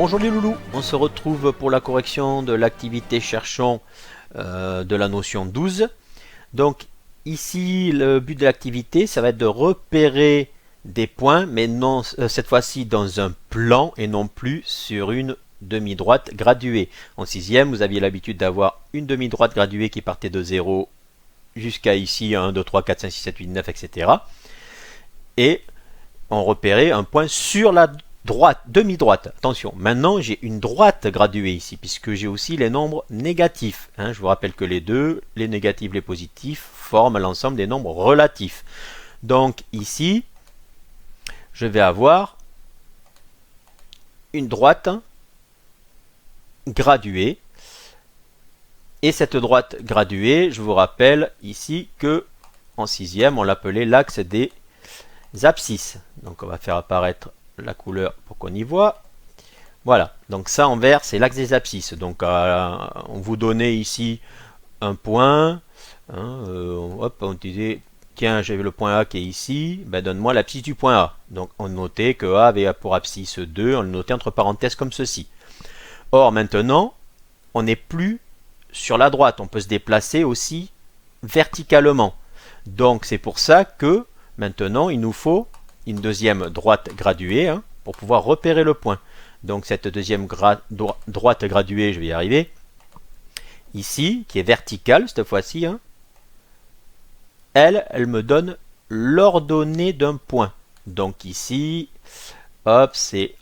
Bonjour les loulous, on se retrouve pour la correction de l'activité cherchons de la notion 12. Donc ici le but de l'activité ça va être de repérer des points mais non cette fois-ci dans un plan et non plus sur une demi-droite graduée. En sixième vous aviez l'habitude d'avoir une demi-droite graduée qui partait de 0 jusqu'à ici 1, 2, 3, 4, 5, 6, 7, 8, 9 etc. Et on repérait un point sur la droite, demi-droite. Attention, maintenant j'ai une droite graduée ici, puisque j'ai aussi les nombres négatifs. Je vous rappelle que les deux, les négatifs, les positifs, forment l'ensemble des nombres relatifs. Donc ici, je vais avoir une droite graduée. Et cette droite graduée, je vous rappelle ici que en sixième, on l'appelait l'axe des abscisses. Donc on va faire apparaître la couleur pour qu'on y voit. Voilà, donc ça en vert c'est l'axe des abscisses. Donc on vous donnait ici un point, hop, on disait tiens j'ai le point A qui est ici, ben donne-moi l'abscisse du point A. Donc on notait que A avait pour abscisse 2, on le notait entre parenthèses comme ceci. Or maintenant on n'est plus sur la droite, on peut se déplacer aussi verticalement. Donc c'est pour ça que maintenant il nous faut une deuxième droite graduée pour pouvoir repérer le point. Donc cette deuxième droite graduée, je vais y arriver, ici, qui est verticale cette fois-ci, elle me donne l'ordonnée d'un point. Donc ici, hop,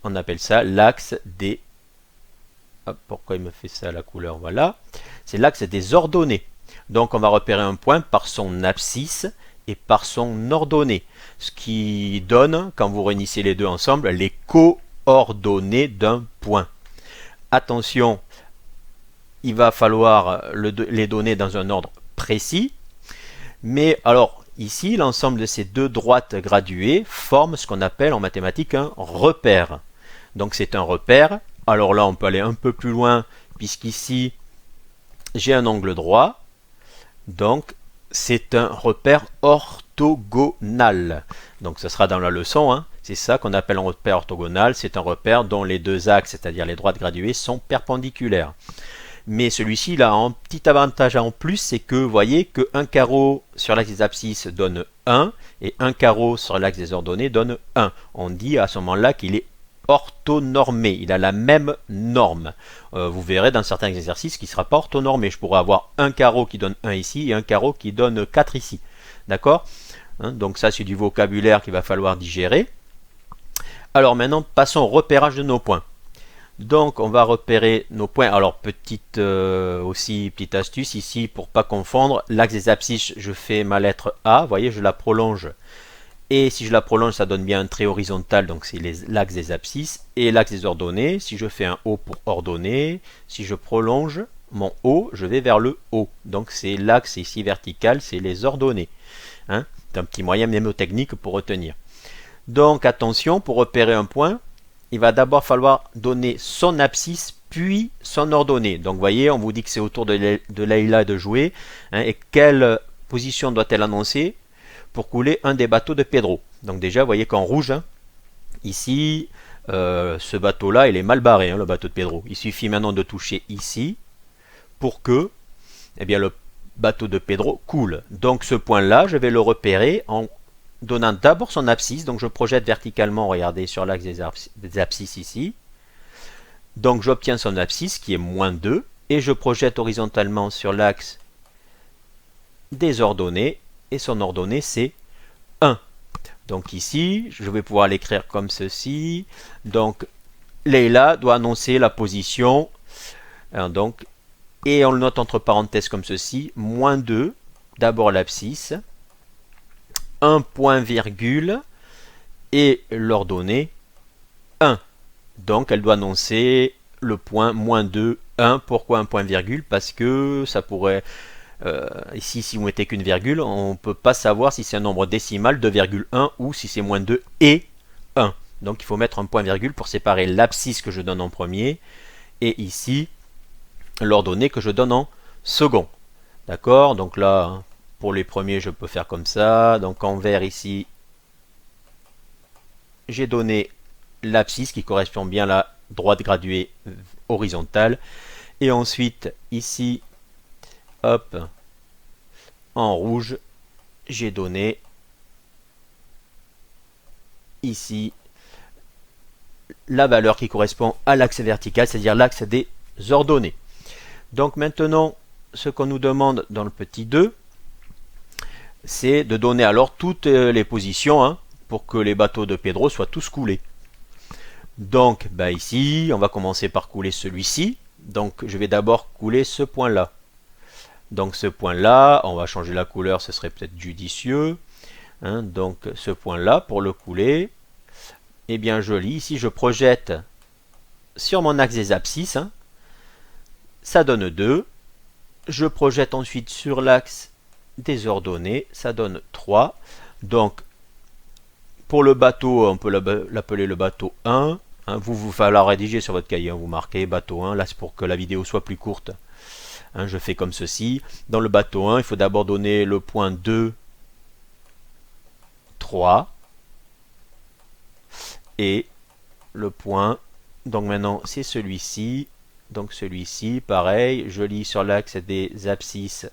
on appelle ça l'axe des... Hop, pourquoi il me fait ça la couleur? Voilà, c'est l'axe des ordonnées. Donc on va repérer un point par son abscisse et par son ordonnée. Ce qui donne, quand vous réunissez les deux ensemble, les coordonnées d'un point. Attention, il va falloir les donner dans un ordre précis. Mais alors, ici, l'ensemble de ces deux droites graduées forme ce qu'on appelle en mathématiques un repère. Donc c'est un repère. Alors là, on peut aller un peu plus loin, puisqu'ici, j'ai un angle droit. Donc, c'est un repère orthogonal. Donc, ce sera dans la leçon. C'est ça qu'on appelle un repère orthogonal. C'est un repère dont les deux axes, c'est-à-dire les droites graduées, sont perpendiculaires. Mais celui-ci, il a un petit avantage en plus, c'est que vous voyez qu'un carreau sur l'axe des abscisses donne 1 et un carreau sur l'axe des ordonnées donne 1. On dit à ce moment-là qu'il est orthonormé, il a la même norme. Vous verrez dans certains exercices qu'il ne sera pas orthonormé. Je pourrais avoir un carreau qui donne 1 ici et un carreau qui donne 4 ici. D'accord? Donc ça c'est du vocabulaire qu'il va falloir digérer. Alors maintenant passons au repérage de nos points. Donc on va repérer nos points. Alors petite astuce ici pour pas confondre. L'axe des abscisses, je fais ma lettre A, vous voyez je la prolonge. Et si je la prolonge, ça donne bien un trait horizontal, donc c'est l'axe des abscisses. Et l'axe des ordonnées, si je fais un O pour ordonnée, si je prolonge mon O, je vais vers le haut. Donc c'est l'axe ici vertical, c'est les ordonnées. C'est un petit moyen mnémotechnique pour retenir. Donc attention, pour repérer un point, il va d'abord falloir donner son abscisse, puis son ordonnée. Donc vous voyez, on vous dit que c'est au tour de Leïla de jouer. Et quelle position doit-elle annoncer pour couler un des bateaux de Pedro? Donc déjà, vous voyez qu'en rouge, ici, ce bateau-là, il est mal barré, le bateau de Pedro. Il suffit maintenant de toucher ici pour que le bateau de Pedro coule. Donc ce point-là, je vais le repérer en donnant d'abord son abscisse. Donc je projette verticalement, regardez, sur l'axe des abscisses ici. Donc j'obtiens son abscisse qui est moins 2 et je projette horizontalement sur l'axe des ordonnées. Et son ordonnée c'est 1. Donc ici, je vais pouvoir l'écrire comme ceci. Donc Leïla doit annoncer la position. Et on le note entre parenthèses comme ceci. Moins 2, d'abord l'abscisse. 1 point virgule. Et l'ordonnée 1. Donc elle doit annoncer le point moins 2, 1. Pourquoi un point virgule? Parce que ça pourrait... ici, si vous mettez qu'une virgule, on ne peut pas savoir si c'est un nombre décimal 2,1 ou si c'est moins 2 et 1. Donc il faut mettre un point virgule pour séparer l'abscisse que je donne en premier et ici l'ordonnée que je donne en second. D'accord? Donc là, pour les premiers, je peux faire comme ça. Donc en vert ici, j'ai donné l'abscisse qui correspond bien là droite graduée horizontale. Et ensuite, ici, hop, en rouge, j'ai donné ici la valeur qui correspond à l'axe vertical, c'est-à-dire l'axe des ordonnées. Donc maintenant, ce qu'on nous demande dans le petit 2, c'est de donner alors toutes les positions hein, pour que les bateaux de Pedro soient tous coulés. Donc ici, on va commencer par couler celui-ci. Donc je vais d'abord couler ce point-là. Donc ce point-là, on va changer la couleur, ce serait peut-être judicieux. Hein, donc ce point-là, pour le couler, eh bien joli, ici je projette sur mon axe des abscisses, hein, ça donne 2. Je projette ensuite sur l'axe des ordonnées, ça donne 3. Donc pour le bateau, on peut l'appeler le bateau 1. Hein, vous falloir rédiger sur votre cahier, hein, vous marquez bateau 1, là c'est pour que la vidéo soit plus courte. Hein, je fais comme ceci. Dans le bateau 1, il faut d'abord donner le point 2, 3. Et le point, donc maintenant c'est celui-ci. Donc celui-ci, pareil, je lis sur l'axe des abscisses,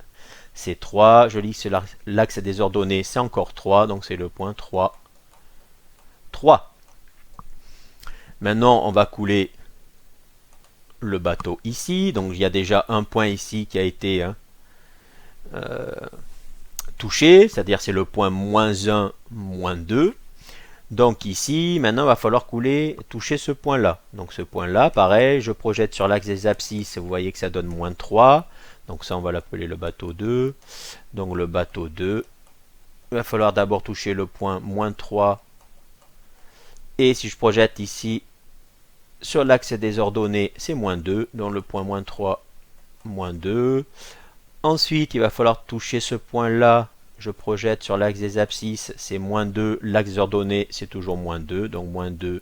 c'est 3. Je lis sur l'axe des ordonnées, c'est encore 3. Donc c'est le point 3. 3. Maintenant, on va couler le bateau ici. Donc il y a déjà un point ici qui a été touché, c'est-à-dire c'est le point -1, -2. Donc ici, maintenant, il va falloir toucher ce point-là. Donc ce point-là, pareil, je projette sur l'axe des abscisses, vous voyez que ça donne -3. Donc ça, on va l'appeler le bateau 2. Donc le bateau 2, il va falloir d'abord toucher le point -3. Et si je projette ici, sur l'axe des ordonnées, c'est -2. Donc le point -3, -2. Ensuite, il va falloir toucher ce point-là. Je projette sur l'axe des abscisses, c'est -2. L'axe des ordonnées, c'est toujours -2. Donc -2,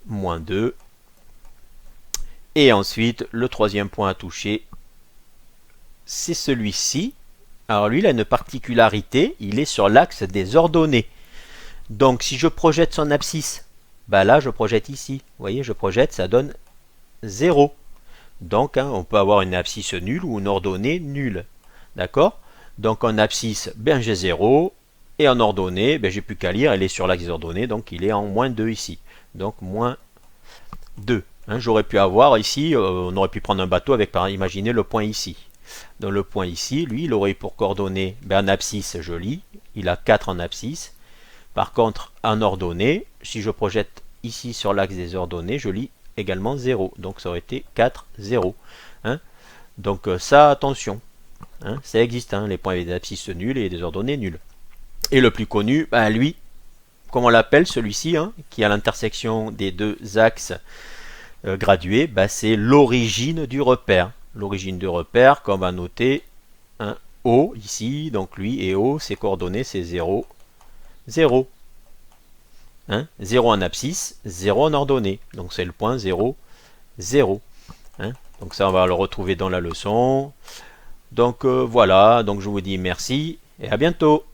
-2. Et ensuite, le troisième point à toucher, c'est celui-ci. Alors lui, il a une particularité, il est sur l'axe des ordonnées. Donc si je projette son abscisse, là je projette ici. Vous voyez, je projette, ça donne 0. Donc on peut avoir une abscisse nulle ou une ordonnée nulle. D'accord? Donc en abscisse, j'ai 0. Et en ordonnée, j'ai plus qu'à lire, elle est sur l'axe des ordonnées, donc il est en -2 ici. Donc -2. J'aurais pu avoir ici, on aurait pu prendre un bateau avec, imaginez le point ici. Dans le point ici, lui, il aurait pour coordonnées, en abscisse, je lis, il a 4 en abscisse. Par contre, en ordonnée, si je projette ici sur l'axe des ordonnées, je lis également 0. Donc ça aurait été 4, 0. Donc ça, attention. Ça existe, les points avec des abscisses nulles et des ordonnées nulles. Et le plus connu, lui, comment on l'appelle, celui-ci, qui est à l'intersection des deux axes gradués, c'est l'origine du repère. L'origine du repère, qu'on va noter, O ici, donc lui et O, ses coordonnées, c'est 0, 0. 0 en abscisse, 0 en ordonnée. Donc c'est le point 0, 0. Donc ça, on va le retrouver dans la leçon. Donc voilà, donc je vous dis merci et à bientôt.